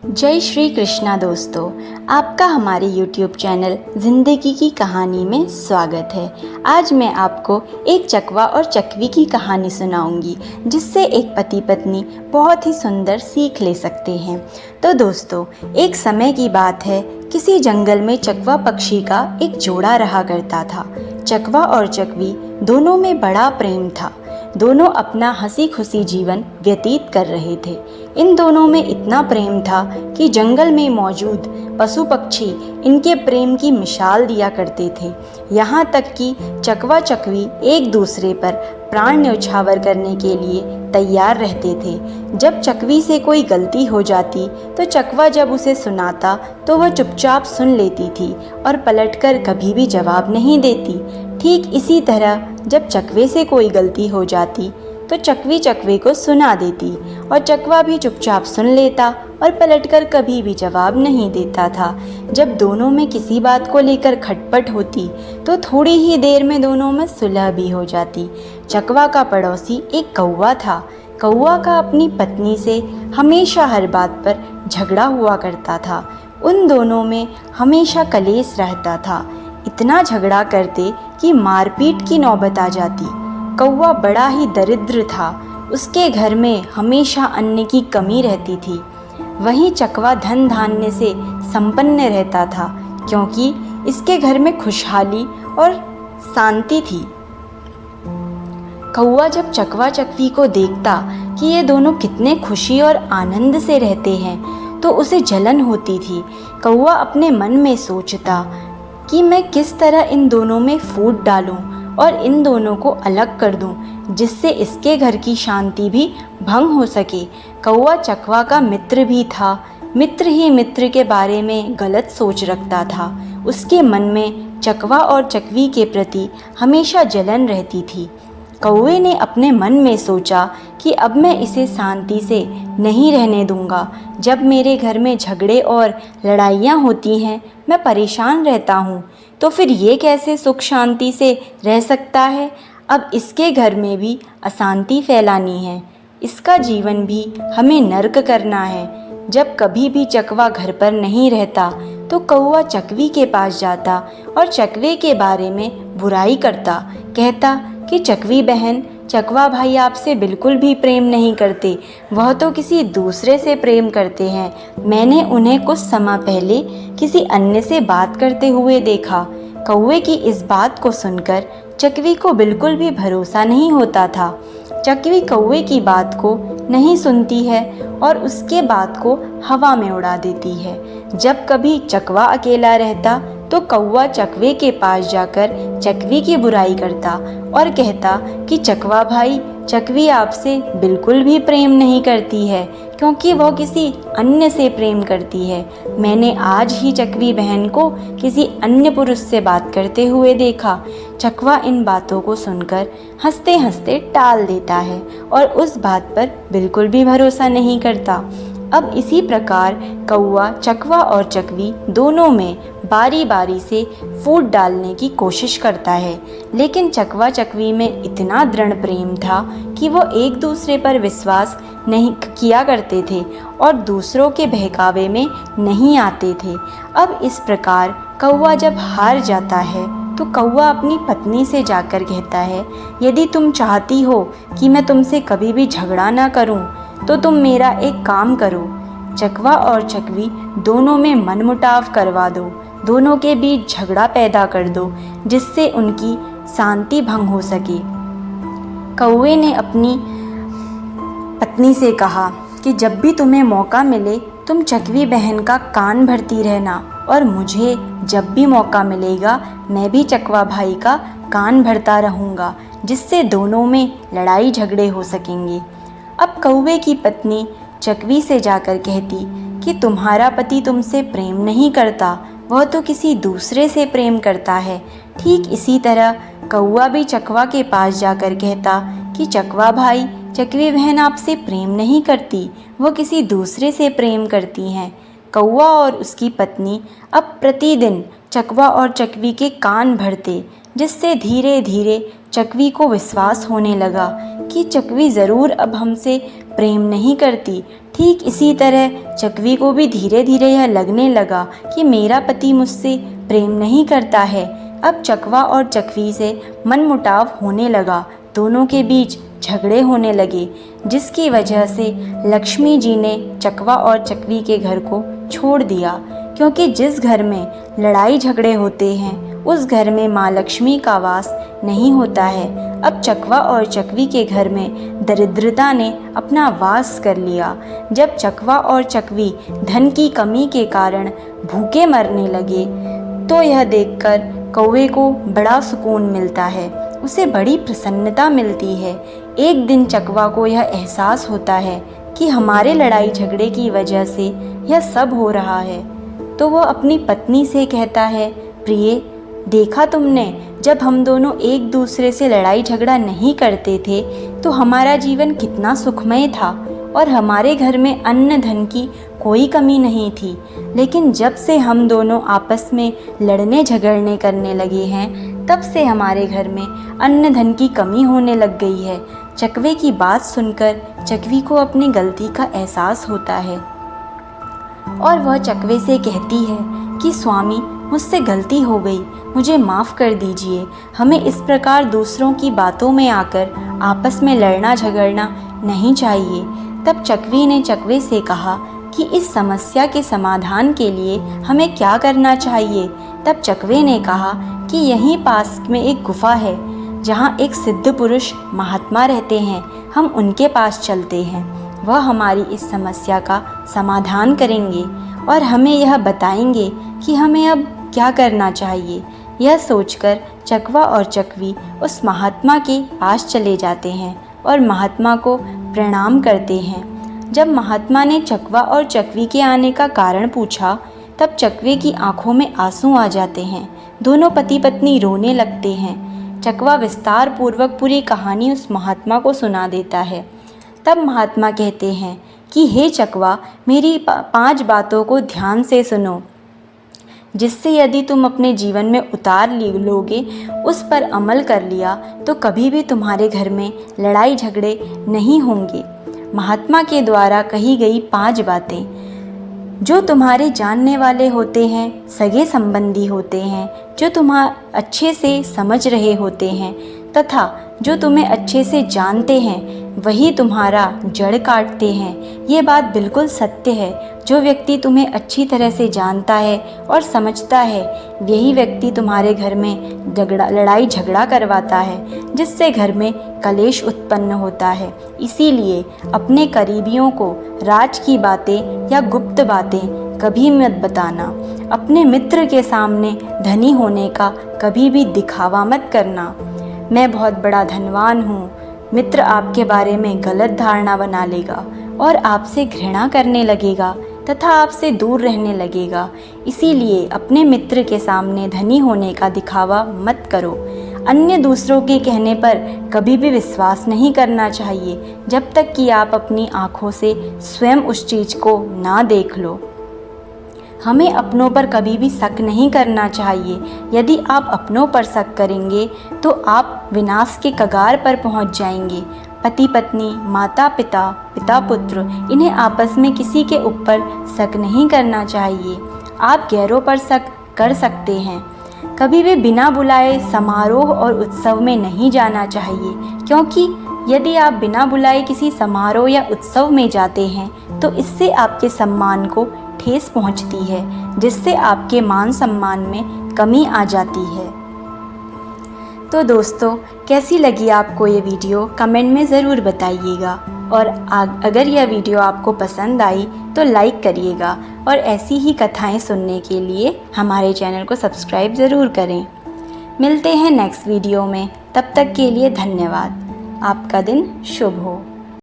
जय श्री कृष्णा दोस्तों, आपका हमारे YouTube चैनल ज़िंदगी की कहानी में स्वागत है। आज मैं आपको एक चकवा और चकवी की कहानी सुनाऊंगी, जिससे एक पति पत्नी बहुत ही सुंदर सीख ले सकते हैं। तो दोस्तों, एक समय की बात है, किसी जंगल में चकवा पक्षी का एक जोड़ा रहा करता था। चकवा और चकवी दोनों में बड़ा प्रेम था। दोनों अपना हंसी खुशी जीवन व्यतीत कर रहे थे। इन दोनों में इतना प्रेम था कि जंगल में मौजूद पशु पक्षी इनके प्रेम की मिसाल दिया करते थे। यहाँ तक कि चकवा चकवी एक दूसरे पर प्राण न्यौछावर करने के लिए तैयार रहते थे। जब चकवी से कोई गलती हो जाती तो चकवा जब उसे सुनाता तो वह चुपचाप सुन लेती थी और पलटकर कभी भी जवाब नहीं देती। ठीक इसी तरह जब चकवे से कोई गलती हो जाती तो चकवी चकवे को सुना देती और चकवा भी चुपचाप सुन लेता और पलटकर कभी भी जवाब नहीं देता था। जब दोनों में किसी बात को लेकर खटपट होती तो थोड़ी ही देर में दोनों में सुलह भी हो जाती। चकवा का पड़ोसी एक कौवा था। कौवा का अपनी पत्नी से हमेशा हर बात पर झगड़ा हुआ करता था। उन दोनों में हमेशा कलेश रहता था। इतना झगड़ा करते कि मारपीट की नौबत आ जाती। कौवा बड़ा ही दरिद्र था। उसके घर में हमेशा अन्न की कमी रहती थी। वहीं चकवा धन धान्य से संपन्न रहता था, क्योंकि इसके घर में खुशहाली और शांति थी। कौवा जब चकवा चकवी को देखता कि ये दोनों कितने खुशी और आनंद से रहते हैं तो उसे जलन होती थी। कौवा अपने मन में सोचता कि मैं किस तरह इन दोनों में फूट डालूं और इन दोनों को अलग कर दूं, जिससे इसके घर की शांति भी भंग हो सके। कौवा चकवा का मित्र भी था। मित्र ही मित्र के बारे में गलत सोच रखता था। उसके मन में चकवा और चकवी के प्रति हमेशा जलन रहती थी। कौवे ने अपने मन में सोचा कि अब मैं इसे शांति से नहीं रहने दूंगा। जब मेरे घर में झगड़े और लड़ाइयाँ होती हैं, मैं परेशान रहता हूँ, तो फिर ये कैसे सुख शांति से रह सकता है। अब इसके घर में भी अशांति फैलानी है। इसका जीवन भी हमें नर्क करना है। जब कभी भी चकवा घर पर नहीं रहता तो कौवा चकवी के पास जाता और चकवे के बारे में बुराई करता। कहता कि चकवी बहन, चकवा भाई आपसे बिल्कुल भी प्रेम नहीं करते, वह तो किसी दूसरे से प्रेम करते हैं। मैंने उन्हें कुछ समय पहले किसी अन्य से बात करते हुए देखा। कौवे की इस बात को सुनकर चकवी को बिल्कुल भी भरोसा नहीं होता था। चकवी कौवे की बात को नहीं सुनती है और उसके बात को हवा में उड़ा देती है। जब कभी चकवा अकेला रहता तो कौवा चकवे के पास जाकर चकवी की बुराई करता और कहता कि चकवा भाई, चकवी आपसे बिल्कुल भी प्रेम नहीं करती है, क्योंकि वह किसी अन्य से प्रेम करती है। मैंने आज ही चकवी बहन को किसी अन्य पुरुष से बात करते हुए देखा। चकवा इन बातों को सुनकर हंसते हंसते टाल देता है और उस बात पर बिल्कुल भी भरोसा नहीं करता। अब इसी प्रकार कौवा, चकवा और चकवी दोनों में बारी बारी से फूट डालने की कोशिश करता है, लेकिन चकवा चकवी में इतना दृढ़ प्रेम था कि वो एक दूसरे पर विश्वास नहीं किया करते थे और दूसरों के बहकावे में नहीं आते थे। अब इस प्रकार कौवा जब हार जाता है तो कौवा अपनी पत्नी से जाकर कहता है, यदि तुम चाहती हो कि मैं तुमसे कभी भी झगड़ा ना करूं, तो तुम मेरा एक काम करो, चकवा और चकवी दोनों में मनमुटाव करवा दो, दोनों के बीच झगड़ा पैदा कर दो, जिससे उनकी शांति भंग हो सके। कौवे ने अपनी पत्नी से कहा कि जब भी तुम्हें मौका मिले तुम चकवी बहन का कान भरती रहना, और मुझे जब भी मौका मिलेगा मैं भी चकवा भाई का कान भरता रहूँगा, जिससे दोनों में लड़ाई झगड़े हो सकेंगे। अब कौवे की पत्नी चकवी से जाकर कहती कि तुम्हारा पति तुमसे प्रेम नहीं करता, वह तो किसी दूसरे से प्रेम करता है। ठीक इसी तरह कौवा भी चकवा के पास जाकर कहता कि चकवा भाई, चकवी बहन आपसे प्रेम नहीं करती, वह किसी दूसरे से प्रेम करती हैं। कौवा और उसकी पत्नी अब प्रतिदिन चकवा और चकवी के कान भरते, जिससे धीरे धीरे चकवी को विश्वास होने लगा कि चकवी ज़रूर अब हमसे प्रेम नहीं करती। ठीक इसी तरह चकवी को भी धीरे धीरे यह लगने लगा कि मेरा पति मुझसे प्रेम नहीं करता है। अब चकवा और चकवी से मनमुटाव होने लगा, दोनों के बीच झगड़े होने लगे, जिसकी वजह से लक्ष्मी जी ने चकवा और चकवी के घर को छोड़ दिया, क्योंकि जिस घर में लड़ाई झगड़े होते हैं उस घर में माँ लक्ष्मी का वास नहीं होता है। अब चकवा और चकवी के घर में दरिद्रता ने अपना वास कर लिया। जब चकवा और चकवी धन की कमी के कारण भूखे मरने लगे तो यह देखकर कौवे को बड़ा सुकून मिलता है, उसे बड़ी प्रसन्नता मिलती है। एक दिन चकवा को यह एहसास होता है कि हमारे लड़ाई झगड़े की वजह से यह सब हो रहा है, तो वह अपनी पत्नी से कहता है, प्रिय, देखा तुमने, जब हम दोनों एक दूसरे से लड़ाई झगड़ा नहीं करते थे तो हमारा जीवन कितना सुखमय था और हमारे घर में अन्न धन की कोई कमी नहीं थी। लेकिन जब से हम दोनों आपस में लड़ने झगड़ने करने लगे हैं तब से हमारे घर में अन्न धन की कमी होने लग गई है। चकवे की बात सुनकर चकवी को अपनी गलती का एहसास होता है और वह चकवे से कहती है कि स्वामी, मुझसे गलती हो गई, मुझे माफ़ कर दीजिए। हमें इस प्रकार दूसरों की बातों में आकर आपस में लड़ना झगड़ना नहीं चाहिए। तब चकवी ने चकवे से कहा कि इस समस्या के समाधान के लिए हमें क्या करना चाहिए। तब चकवे ने कहा कि यहीं पास में एक गुफा है जहाँ एक सिद्ध पुरुष महात्मा रहते हैं, हम उनके पास चलते हैं, वह हमारी इस समस्या का समाधान करेंगे और हमें यह बताएंगे कि हमें अब क्या करना चाहिए। यह सोचकर चकवा और चकवी उस महात्मा के पास चले जाते हैं और महात्मा को प्रणाम करते हैं। जब महात्मा ने चकवा और चकवी के आने का कारण पूछा तब चकवे की आंखों में आंसू आ जाते हैं, दोनों पति पत्नी रोने लगते हैं। चकवा विस्तार पूर्वक पूरी कहानी उस महात्मा को सुना देता है। तब महात्मा कहते हैं कि हे चकवा, मेरी 5 बातों को ध्यान से सुनो, जिससे यदि तुम अपने जीवन में उतार लोगे, उस पर अमल कर लिया तो कभी भी तुम्हारे घर में लड़ाई झगड़े नहीं होंगे। महात्मा के द्वारा कही गई 5 बातें, जो तुम्हारे जानने वाले होते हैं, सगे संबंधी होते हैं, जो तुम्हें अच्छे से समझ रहे होते हैं तथा जो तुम्हें अच्छे से जानते हैं वही तुम्हारा जड़ काटते हैं। ये बात बिल्कुल सत्य है। जो व्यक्ति तुम्हें अच्छी तरह से जानता है और समझता है यही व्यक्ति तुम्हारे घर में लड़ाई झगड़ा करवाता है, जिससे घर में कलेश उत्पन्न होता है। इसीलिए अपने करीबियों को राज की बातें या गुप्त बातें कभी मत बताना। अपने मित्र के सामने धनी होने का कभी भी दिखावा मत करना। मैं बहुत बड़ा धनवान हूँ, मित्र आपके बारे में गलत धारणा बना लेगा और आपसे घृणा करने लगेगा तथा आपसे दूर रहने लगेगा। इसीलिए अपने मित्र के सामने धनी होने का दिखावा मत करो। अन्य दूसरों के कहने पर कभी भी विश्वास नहीं करना चाहिए जब तक कि आप अपनी आँखों से स्वयं उस चीज़ को ना देख लो। हमें अपनों पर कभी भी शक नहीं करना चाहिए। यदि आप अपनों पर शक करेंगे तो आप विनाश के कगार पर पहुंच जाएंगे। पति पत्नी, माता पिता, पिता पुत्र, इन्हें आपस में किसी के ऊपर शक नहीं करना चाहिए। आप गैरों पर शक कर सकते हैं। कभी भी बिना बुलाए समारोह और उत्सव में नहीं जाना चाहिए, क्योंकि यदि आप बिना बुलाए किसी समारोह या उत्सव में जाते हैं तो इससे आपके सम्मान को ठेस पहुंचती है, जिससे आपके मान सम्मान में कमी आ जाती है। तो दोस्तों, कैसी लगी आपको ये वीडियो कमेंट में ज़रूर बताइएगा और अगर यह वीडियो आपको पसंद आई तो लाइक करिएगा और ऐसी ही कथाएं सुनने के लिए हमारे चैनल को सब्सक्राइब ज़रूर करें। मिलते हैं नेक्स्ट वीडियो में, तब तक के लिए धन्यवाद। आपका दिन शुभ हो।